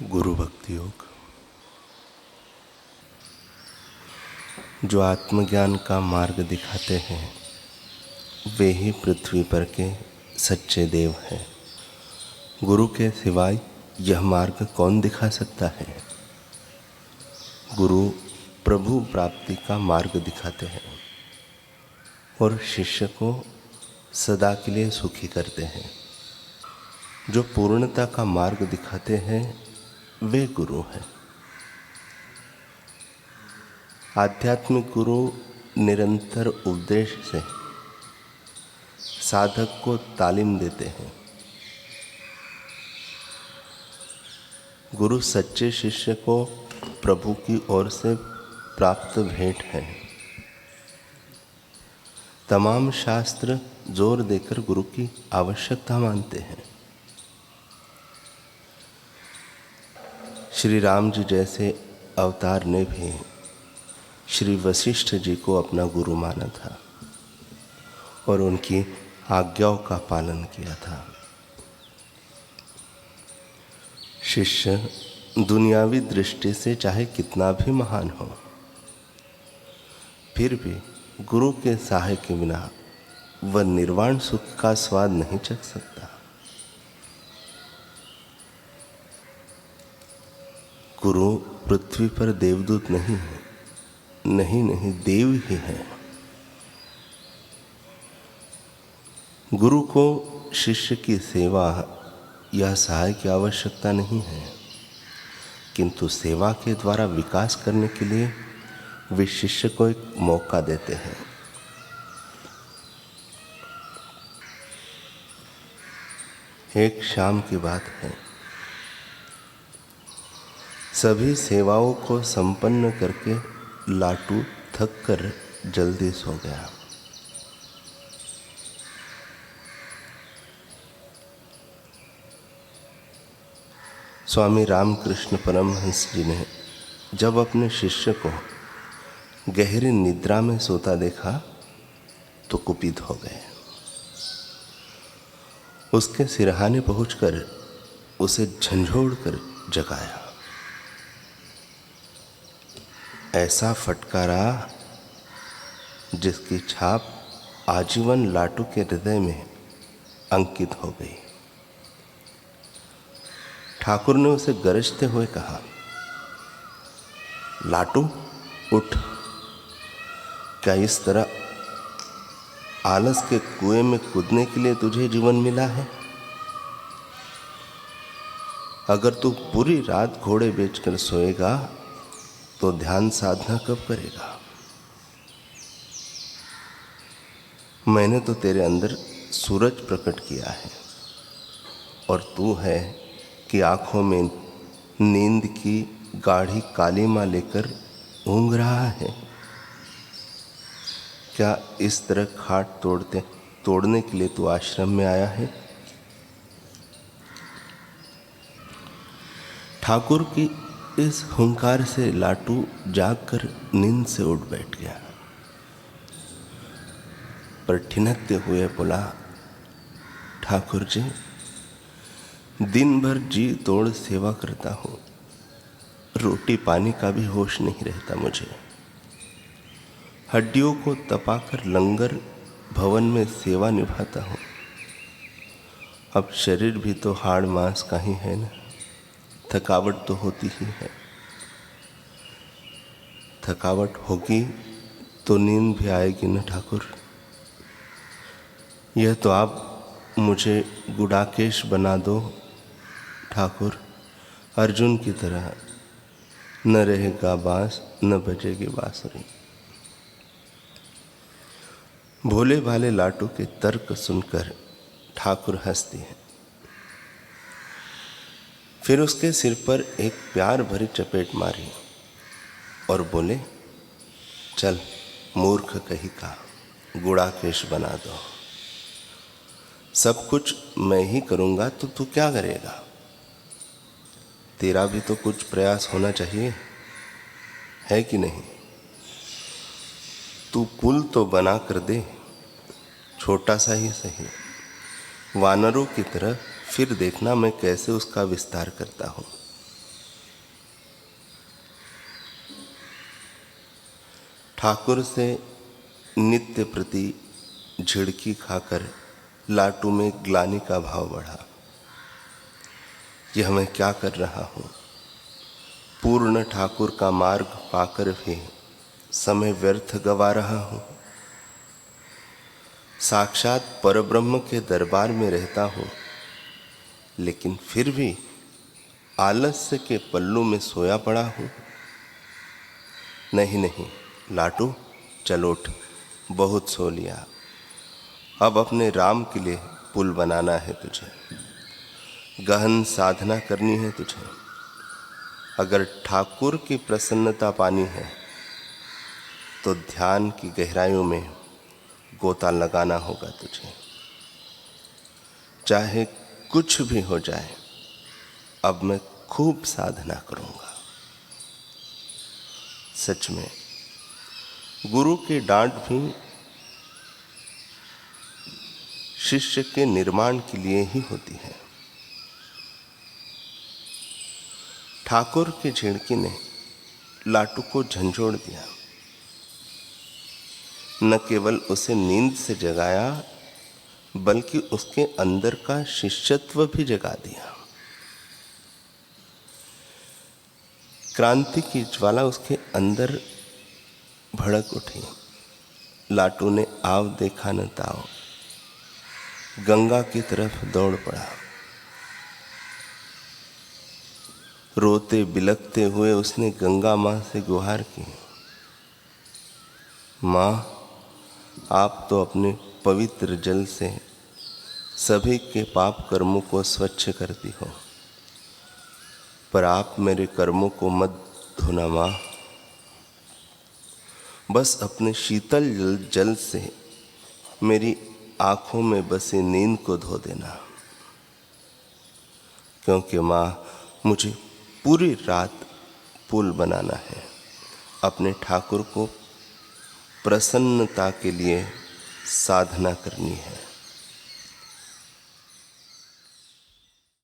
गुरु भक्ति योग। जो आत्मज्ञान का मार्ग दिखाते हैं वे ही पृथ्वी पर के सच्चे देव हैं। गुरु के सिवाय यह मार्ग कौन दिखा सकता है। गुरु प्रभु प्राप्ति का मार्ग दिखाते हैं और शिष्य को सदा के लिए सुखी करते हैं। जो पूर्णता का मार्ग दिखाते हैं वे गुरु हैं। आध्यात्मिक गुरु निरंतर उपदेश से साधक को तालीम देते हैं। गुरु सच्चे शिष्य को प्रभु की ओर से प्राप्त भेंट है। तमाम शास्त्र जोर देकर गुरु की आवश्यकता मानते हैं। श्री राम जी जैसे अवतार ने भी श्री वशिष्ठ जी को अपना गुरु माना था और उनकी आज्ञाओं का पालन किया था। शिष्य दुनियावी दृष्टि से चाहे कितना भी महान हो, फिर भी गुरु के सहाय के बिना वह निर्वाण सुख का स्वाद नहीं चख सकता। गुरु पृथ्वी पर देवदूत नहीं है, नहीं देव ही है। गुरु को शिष्य की सेवा या सहाय की आवश्यकता नहीं है, किंतु सेवा के द्वारा विकास करने के लिए वे शिष्य को एक मौका देते हैं। एक शाम की बात है, सभी सेवाओं को संपन्न करके लाटू थक कर जल्दी सो गया। स्वामी रामकृष्ण परमहंस जी ने जब अपने शिष्य को गहरी निद्रा में सोता देखा तो कुपित हो गए। उसके सिरहाने पहुंचकर उसे झंझोड़ कर जगाया। ऐसा फटकारा जिसकी छाप आजीवन लाटू के हृदय में अंकित हो गई। ठाकुर ने उसे गरजते हुए कहा, लाटू उठ। क्या इस तरह आलस के कुएं में कूदने के लिए तुझे जीवन मिला है? अगर तू पूरी रात घोड़े बेचकर सोएगा तो ध्यान साधना कब करेगा? मैंने तो तेरे अंदर सूरज प्रकट किया है और तू है कि आंखों में नींद की गाढ़ी कालीमा लेकर ऊँघ रहा है। क्या इस तरह खाट तोड़ने के लिए तू आश्रम में आया है? ठाकुर की इस हुंकार से लाटू जागकर नींद से उठ बैठ गया, पर ठिनकते हुए बोला, ठाकुर जी, दिन भर जी तोड़ सेवा करता हूँ, रोटी पानी का भी होश नहीं रहता मुझे। हड्डियों को तपाकर लंगर भवन में सेवा निभाता हूँ। अब शरीर भी तो हाड़ मांस का ही है ना, थकावट तो होती ही है। थकावट होगी तो नींद भी आएगी ना ठाकुर। यह तो आप मुझे गुड़ाकेश बना दो ठाकुर, अर्जुन की तरह। न रहेगा बांस न बजेगी बांसुरी। भोले भाले लाटू के तर्क सुनकर ठाकुर हंसती है। फिर उसके सिर पर एक प्यार भरी चपेट मारी और बोले, चल मूर्ख कहीं का, गुड़ाकेश बना दो। सब कुछ मैं ही करूँगा तो तू क्या करेगा? तेरा भी तो कुछ प्रयास होना चाहिए, है कि नहीं? तू पुल तो बना कर दे, छोटा सा ही सही, वानरों की तरह, फिर देखना मैं कैसे उसका विस्तार करता हूँ। ठाकुर से नित्य प्रति झिड़की खाकर लाटू में ग्लानि का भाव बढ़ा। यह मैं क्या कर रहा हूँ? पूर्ण ठाकुर का मार्ग पाकर भी समय व्यर्थ गवा रहा हूँ। साक्षात परब्रह्म के दरबार में रहता हूँ, लेकिन फिर भी आलस्य के पल्लू में सोया पड़ा हूँ। नहीं नहीं लाटू, चल उठ, बहुत सो लिया। अब अपने राम के लिए पुल बनाना है तुझे, गहन साधना करनी है तुझे। अगर ठाकुर की प्रसन्नता पानी है तो ध्यान की गहराइयों में गोता लगाना होगा तुझे। चाहे कुछ भी हो जाए, अब मैं खूब साधना करूंगा। सच में गुरु की डांट भी शिष्य के निर्माण के लिए ही होती है। ठाकुर की झिड़की ने लाटू को झंझोड़ दिया। न केवल उसे नींद से जगाया, बल्कि उसके अंदर का शिष्यत्व भी जगा दिया। क्रांति की ज्वाला उसके अंदर भड़क उठी। लाटू ने आव देखा न ताव, गंगा की तरफ दौड़ पड़ा। रोते बिलखते हुए उसने गंगा माँ से गुहार की, माँ आप तो अपने पवित्र जल से सभी के पाप कर्मों को स्वच्छ करती हो, पर आप मेरे कर्मों को मत धोना माँ। बस अपने शीतल जल से मेरी आंखों में बसी नींद को धो देना, क्योंकि माँ मुझे पूरी रात पुल बनाना है, अपने ठाकुर को प्रसन्नता के लिए साधना करनी है।